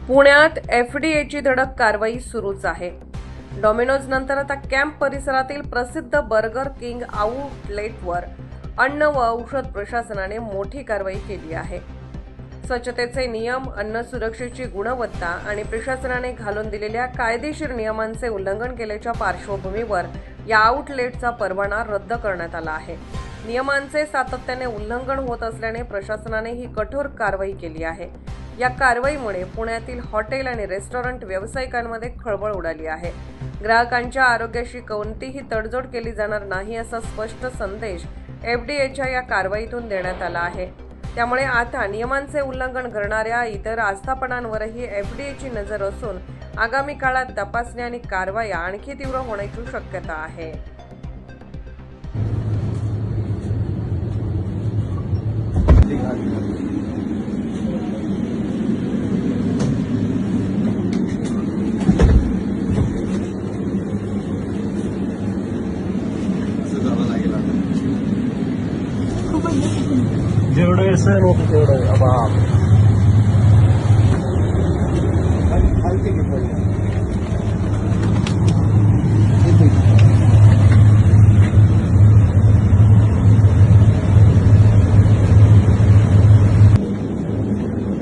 पुण्यात एफडीएची धडक कारवाई सुरूच आहे. डॉमिनोज नंतर आता कॅम्प परिसरातील प्रसिद्ध बर्गर किंग आउटलेटवर अन्न व औषध प्रशासनाने मोठी कारवाई केली आहे. स्वच्छतेचे नियम, अन्न सुरक्षेची गुणवत्ता आणि प्रशासनाने घालून दिलेल्या कायदेशीर नियमांचे उल्लंघन केल्याच्या पार्श्वभूमीवर या आउटलेटचा परवाना रद्द करण्यात आला आहे. नियमांचे सातत्याने उल्लंघन होत असल्याने प्रशासनाने ही कठोर कारवाई केली आहे. या कारवाईमुळे पुण्यातील हॉटेल आणि रेस्टॉरंट व्यावसायिकांमध्ये खळबळ उडाली आहे. ग्राहकांच्या आरोग्याशी कोणतीही तडजोड केली जाणार नाही असा स्पष्ट संदेश एफडीएच्या या कारवाईतून देण्यात आला आहे. त्यामुळे आता नियमांचे उल्लंघन करणाऱ्या इतर आस्थापनांवरही एफडीएची नजर असून आगामी काळात तपासणी आणि कारवाया आणखी तीव्र होण्याची शक्यता आहे. जेवढे सण होतं तेवढं